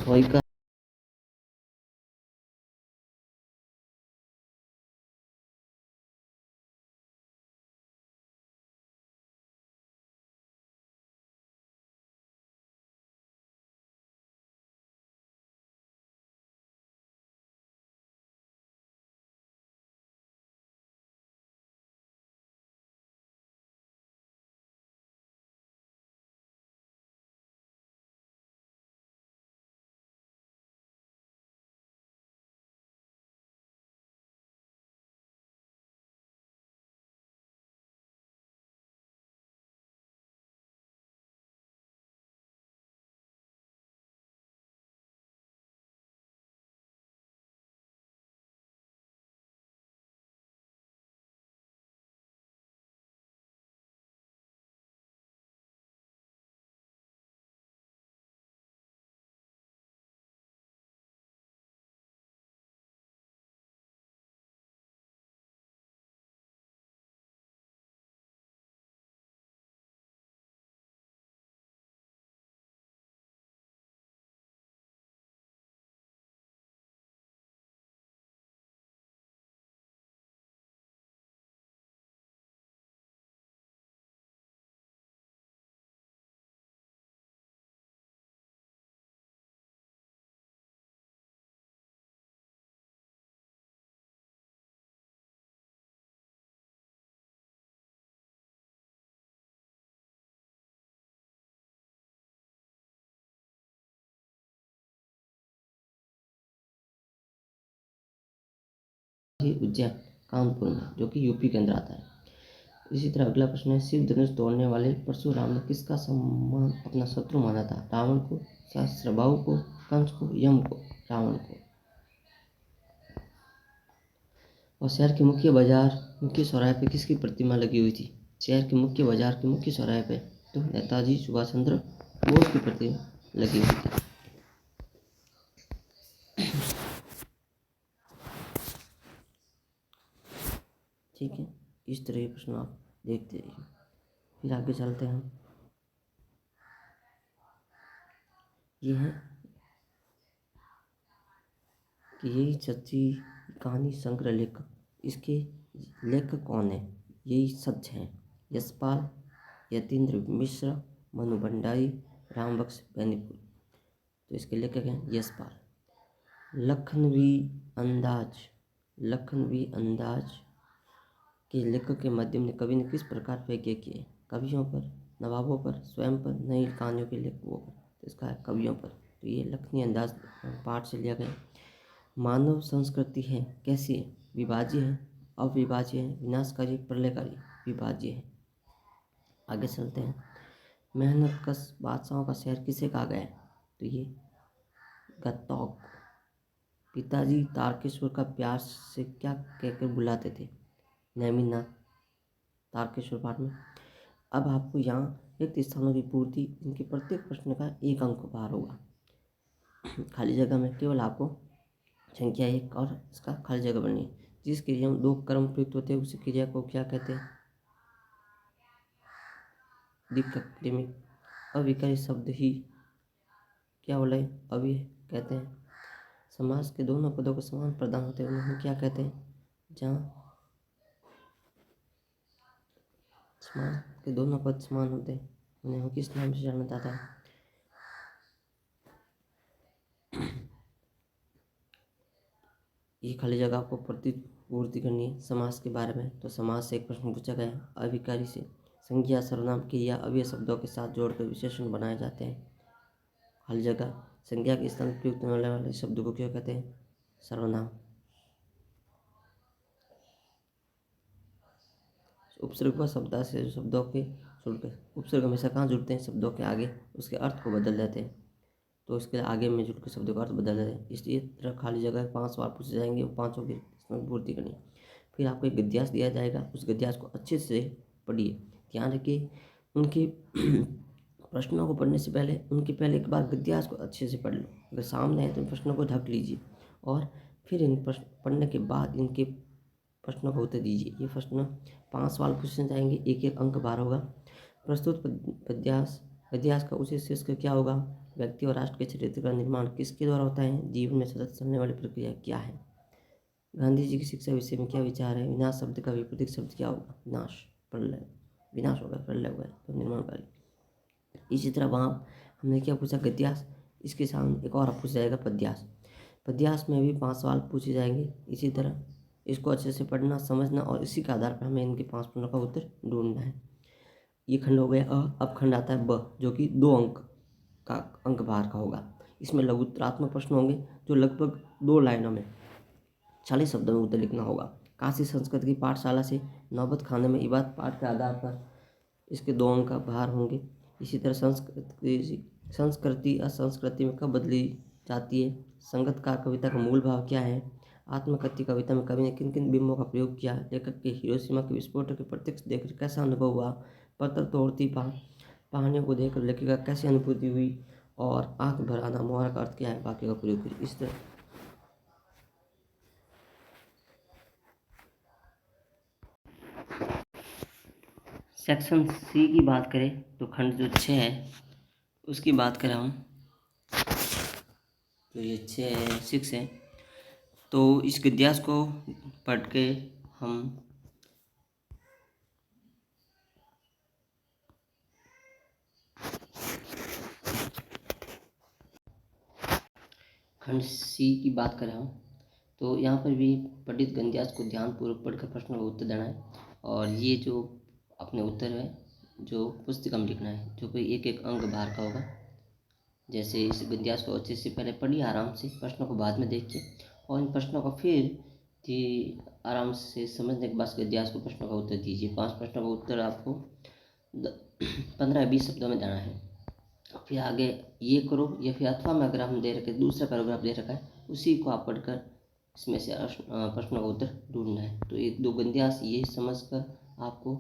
वही का ही उज्जैन कानपुर में, जो कि यूपी के अंदर आता है। इसी तरह अगला प्रश्न है, शिव धनुष तोड़ने वाले परशुराम ने किसका सम्मान अपना शत्रु माना था? रावण को, सहस्त्रबाहु को, कंस को, यम को? रावण को। और शहर के मुख्य बाजार, मुख्य चौराहे पे किसकी प्रतिमा लगी हुई थी? शहर के मुख्य बाजार के मुख्य चौराहे पे तो नेताजी सुभाष चंद्र बोस की प्रतिमा लगी हुई थी। ठीक है, इस तरह के प्रश्न आप देखते रहिए। फिर आगे चलते हैं। ये है कि यही सच्ची कहानी संग्रह लेखक, इसके लेखक कौन है? यही सच हैं, यशपाल, यतीन्द्र मिश्र, मनु भंडारी, रामबख्श बेनीपुर। तो इसके लेखक हैं यशपाल। लखनवी अंदाज के लेखक के माध्यम ने कवि ने किस प्रकार व्याख्या किए? कवियों पर, नवाबों पर, स्वयं पर, नई कहानियों के लेखकों पर? तो इसका है कवियों पर। तो ये लखनवी अंदाज पाठ से लिया गया। मानव संस्कृति है कैसी है? विभाज्य है, अविभाज्य है, विनाशकारी, प्रलयकारी? विभाज्य है। आगे चलते हैं। मेहनत कश बादशाहों का शहर किसे कहा गया है? तो ये गत्तौक। पिताजी तारकेश्वर का प्यार से क्या कहकर बुलाते थे? नेमिनाथ। तारकेश्वर पाठ में। अब आपको यहाँ रिक्त स्थानों की पूर्ति, इनके प्रत्येक प्रश्न का 1 अंक बाहर होगा। खाली जगह में केवल आपको संख्या 1 और इसका खाली जगह बननी है। जिस क्रिया में 2 कर्म प्रयुक्त होते हैं उस क्रिया को क्या कहते हैं? दिक्कृमिक। अविकारी शब्द ही क्या बोला है? अभी कहते हैं। समास के दोनों पदों को समान प्रदान होते हैं उन्हें क्या कहते हैं? जहाँ समास के दोनों पद समान होते हैं उन्हें हम किस नाम से जाना जाता है? ये खाली जगह आपको प्रतिपूर्ति करनी है समास के बारे में। तो समास से एक प्रश्न पूछा गया है। अविकारी से संज्ञा, सर्वनाम, क्रिया, अव्यय शब्दों के साथ जोड़कर विशेषण बनाए जाते हैं। खाली जगह संज्ञा के स्थान पर प्रयुक्त होने वाले शब्द को क्या कहते हैं? सर्वनाम। उपसर्ग व शब्द से शब्दों के जुड़कर, उपसर्ग हमेशा कहाँ जुड़ते हैं? शब्दों के आगे, उसके अर्थ को बदल देते हैं। तो इसके आगे में जुड़ के शब्दों का अर्थ बदल देते हैं। इसलिए तरह खाली जगह 5 सवाल पूछे जाएंगे और 5 की इसमें पूर्ति करनी है। फिर आपको एक गद्यांश दिया जाएगा, उस गद्यांश को अच्छे से पढ़िए। ध्यान रखिए, उनके प्रश्नों को पढ़ने से पहले उनके पहले एक बार गद्यांश को अच्छे से पढ़ लो। अगर सामने है तो प्रश्नों को ढक लीजिए और फिर इन प्रश्न पढ़ने के बाद इनके प्रश्नों को उत्तर दीजिए। ये प्रश्न 5 सवाल पूछे जाएंगे, 1 अंक बार होगा। प्रस्तुत पद्यांश गद्यांश का उचित शीर्षक क्या होगा? व्यक्ति और राष्ट्र के चरित्र का निर्माण किसके द्वारा होता है? जीवन में सतत चलने वाली प्रक्रिया क्या है? गांधी जी की शिक्षा विषय में क्या विचार है? विनाश शब्द का विपरीत शब्द क्या होगा? विनाश, प्रलय। विनाश होगा, प्रलय होगा तो निर्माणकारी। इसी तरह वहाँ हमने क्या पूछा? गद्यांश। इसके सामने एक और पूछा जाएगा पद्यांश। पद्यांश में भी 5 सवाल पूछे जाएंगे। इसी तरह इसको अच्छे से पढ़ना, समझना और इसी के आधार पर हमें इनके 5 प्रश्नों का उत्तर ढूंढना है। ये खंड हो गया अ। अब खंड आता है ब, जो कि 2 अंक का अंक भार का होगा। इसमें लघुत्तरात्मक प्रश्न होंगे जो लगभग 2 लाइनों में 40 शब्दों में उत्तर लिखना होगा। काशी संस्कृत की पाठशाला से नौबत खाने में इबादत पाठ के आधार पर इसके 2 अंक का भार होंगे। इसी तरह संस्कृति असंस्कृति में कब बदली जाती है? संगतकार कविता का मूल भाव क्या है? आत्मकथ्य कविता में कवि ने किन किन बिंबों का प्रयोग किया? लेखक के हिरोशिमा के विस्फोट के प्रत्यक्ष देखकर कैसा अनुभव हुआ? पत्थर तोड़ती पहाड़ियों को देखकर लेखक का कैसी अनुभूति हुई? और आंख भर आना मुहावरा का अर्थ क्या है? वाक्य का प्रयोग करिए। इस तरह सेक्शन सी की बात करें तो खंड जो 6 है उसकी बात करें हम, तो ये 6 है। तो इस गद्यांश को पढ़ के हम खंड सी की बात करें हम, तो यहाँ पर भी पंडित गद्यांश को ध्यानपूर्वक पढ़कर प्रश्नों का उत्तर देना है। और ये जो अपने उत्तर है जो पुस्तिका में लिखना है, जो कोई एक एक अंक बाहर का होगा। जैसे इस गद्यांश को अच्छे से पहले पढ़िए आराम से, प्रश्नों को बाद में देखिए और इन प्रश्नों को फिर आराम से समझने के बाद गद्यांश को प्रश्नों का उत्तर दीजिए। 5 प्रश्नों का उत्तर आपको 15-20 शब्दों में देना है। फिर आगे ये करो या फिर अथवा में अगर हम दे रखे दूसरा पैराग्राफ दे रखा है उसी को आप पढ़कर इसमें से प्रश्नों का उत्तर ढूंढना है। तो 1-2 गद्यांश ये समझकर आपको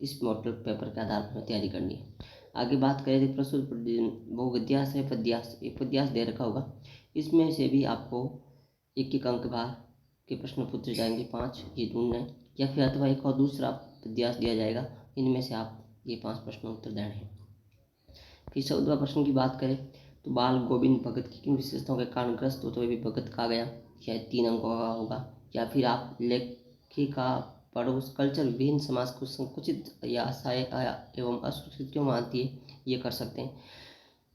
इस मॉडल पेपर के आधार पर तैयारी करनी है। आगे बात करें तो प्रस्तुत वो गद्यांश है पद्यांश, एक पद्यांश दे रखा होगा। इसमें से भी आपको एक एक अंक भार के प्रश्न पूछे जाएंगे 5, ये ढूंढना है। या फिर अथवा एक और दूसरा पद्यांश दिया जाएगा, इनमें से आप ये 5 प्रश्न उत्तर देने हैं। फिर 14वां प्रश्न की बात करें तो बाल गोविंद भगत की किन विशेषताओं के कारण ग्रस्त हो तो वे भी भगत कहा गया? या 3 अंकों का होगा। या फिर आप लेखिका पड़ोस कल्चर विभिन्न समाज को संकुचित या असहाय एवं असुरक्षित क्यों मानती है, ये कर सकते हैं।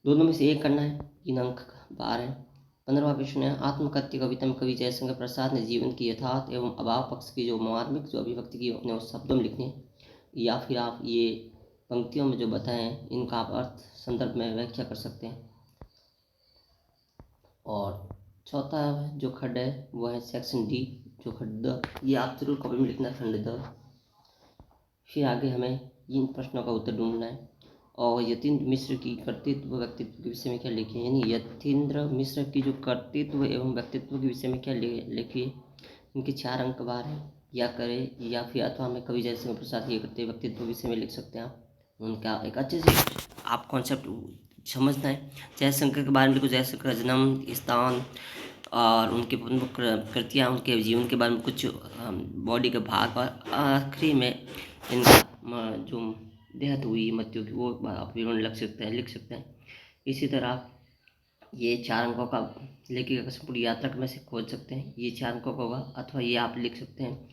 दोनों में से एक करना है, 3 अंक बार है। 15वां प्रश्न है आत्मकथ्य कविता में कवि जयशंकर प्रसाद ने जीवन की यथार्थ एवं अभाव पक्ष की जो मार्मिक जो अभिव्यक्ति की अपने उस शब्दों में लिखनी है। या फिर आप ये पंक्तियों में जो बताए हैं इनका आप अर्थ संदर्भ में व्याख्या कर सकते हैं। और चौथा जो खंड है वो है सेक्शन डी, जो खंड द, ये आप जरूर कॉपी में लिखना, खंड द। फिर आगे हमें इन प्रश्नों का उत्तर ढूंढना है। और यतीन्द्र मिश्र की कर्तृत्व व्यक्तित्व के विषय में क्या लिखी है, यानी यतीन्द्र मिश्र की जो कर्तृत्व एवं व्यक्तित्व के विषय में क्या लिखी है। इनके 4 अंक बार हैं। या करें या फिर अथवा में कवि जयशंकर प्रसाद ये करते व्यक्तित्व के विषय में लिख सकते हैं आप। उनका एक अच्छे से आप कॉन्सेप्ट समझना है। जयशंकर के बारे में लिखो, जयशंकर का जन्म स्थान और उनके प्रमुख कृतियाँ, उनके जीवन के बारे में कुछ बॉडी के भाग, और आखिरी में इनका जो देहत हुई मृत्यु की वो आप विवरण लिख सकते हैं। इसी तरह ये 4 अंकों का लेखिका का संपूर्ण यात्रा में से खोज सकते हैं, ये 4 अंकों का होगा। अथवा ये आप लिख सकते हैं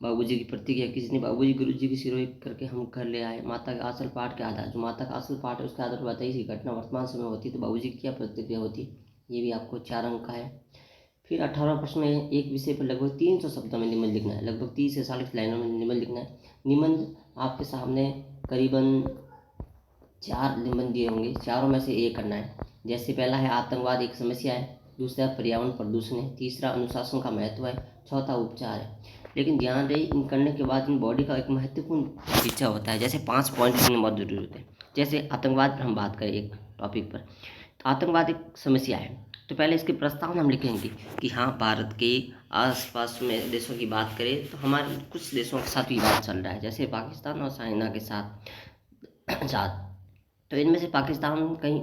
बाबूजी की प्रतिक्रिया, किसी ने बाबूजी गुरुजी की सिरोही करके हम घर ले आए। माता के आसल पाठ के आधार, जो माता का असल पाठ है उसके आधार पर बताइए इसकी घटना वर्तमान समय होती है तो बाबूजी की क्या प्रतिक्रिया होती, ये भी आपको 4 अंक का है। फिर 18वां प्रश्न है एक विषय पर लगभग 300 शब्दों में निबंध लिखना है, लगभग 30 से 40 लाइनों में निबंध लिखना है। निबंध आपके सामने करीबन 4 निबंध दिए होंगे, चारों में से एक करना है। जैसे पहला है आतंकवाद एक समस्या है, दूसरा पर्यावरण प्रदूषण है, तीसरा अनुशासन का महत्व है, चौथा उपचार है। लेकिन ध्यान रहे इन करने के बाद इन बॉडी का एक महत्वपूर्ण हिस्सा होता है, जैसे 5 पॉइंट लिखने बहुत जरूरी होते हैं। जैसे आतंकवाद पर हम बात करें एक टॉपिक पर, तो आतंकवाद एक समस्या है, तो पहले इसके प्रस्ताव हम लिखेंगे कि हाँ भारत के आसपास में देशों की बात करें तो हमारे कुछ देशों के साथ विवाद चल रहा है, जैसे पाकिस्तान और चाइना के साथ। तो इनमें से पाकिस्तान कहीं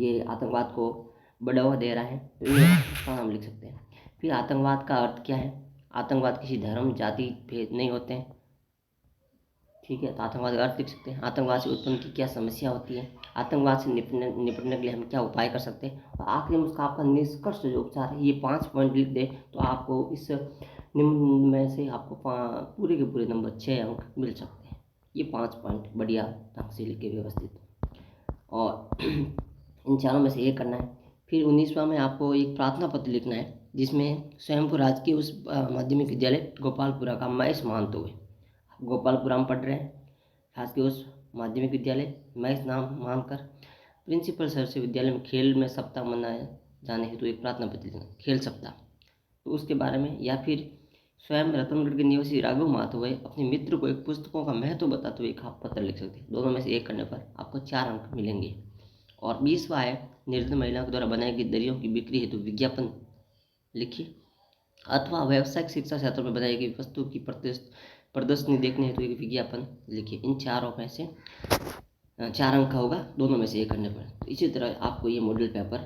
ये आतंकवाद को बढ़ावा दे रहा है, तो इनमें हम लिख सकते हैं। फिर आतंकवाद का अर्थ क्या है, आतंकवाद किसी धर्म जाति भेद नहीं होते हैं, ठीक है। तो आतंकवाद का अर्थ लिख सकते हैं, आतंकवाद से उत्पन्न की क्या समस्या होती है, आतंकवाद से निपटने के लिए हम क्या उपाय कर सकते हैं, और आखिरी में उसका आपका निष्कर्ष जो उपचार है। ये 5 पॉइंट लिख दे तो आपको इस निम्न में से आपको पूरे के पूरे नंबर 6 अंक मिल सकते हैं। ये 5 पॉइंट बढ़िया ढंग से लिख के व्यवस्थित, और इन चारों में से एक करना है। फिर 19वां में आपको एक प्रार्थना पत्र लिखना है, जिसमें स्वयं को राजकीय उस माध्यमिक विद्यालय गोपालपुरा का महेश मानते हुए, गोपालपुरा में पढ़ रहे हैं, राजकीय उस माध्यमिक विद्यालय महेश नाम मानकर प्रिंसिपल सर से विद्यालय में खेल में सप्ताह मनाए जाने हेतु एक प्रार्थना पत्र लिखना, खेल सप्ताह, तो उसके बारे में। या फिर स्वयं रतनगढ़ के निवासी राघव माथुर अपने मित्र को एक पुस्तकों का महत्व बताते हुए एक आप पत्र लिख सकते हैं। दोनों में से एक करने पर आपको 4 अंक मिलेंगे। और 20वां है, निर्धन महिलाओं के द्वारा बनाई गई दरियों की बिक्री हेतु विज्ञापन लिखिए, अथवा व्यावसायिक शिक्षा क्षेत्र में बनाई गई वस्तु की प्रदर्शनी देखने हेतु एक विज्ञापन लिखिए। इन चारों में से 4 अंक का होगा, दोनों में से एक करने पर। तो इसी तरह आपको ये मॉडल पेपर,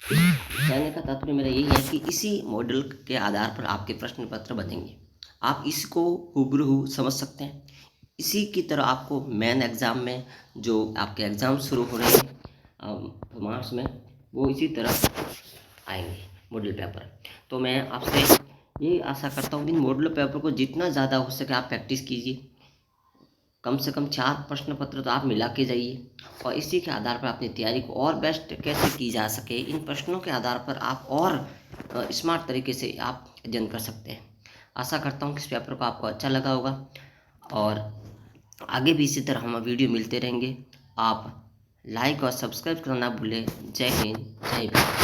कहने का तात्पर्य मेरा यही है कि इसी मॉडल के आधार पर आपके प्रश्न पत्र बनेंगे। आप इसको हुबहू समझ सकते हैं। इसी की तरह आपको मेन एग्ज़ाम में जो आपके एग्ज़ाम शुरू हो रहे हैं मार्च में, वो इसी तरह आएंगे मॉडल पेपर। तो मैं आपसे यही आशा करता हूँ कि मॉडल पेपर को जितना ज़्यादा हो सके आप प्रैक्टिस कीजिए। कम से कम 4 प्रश्न पत्र तो आप मिला के जाइए, और इसी के आधार पर अपनी तैयारी को और बेस्ट कैसे की जा सके, इन प्रश्नों के आधार पर आप और स्मार्ट तरीके से आप अध्ययन कर सकते हैं। आशा करता हूँ कि इस पेपर को आपको अच्छा लगा होगा, और आगे भी इसी तरह हम वीडियो मिलते रहेंगे। आप लाइक और सब्सक्राइब करना ना भूलें। जय हिंद, जय भारत।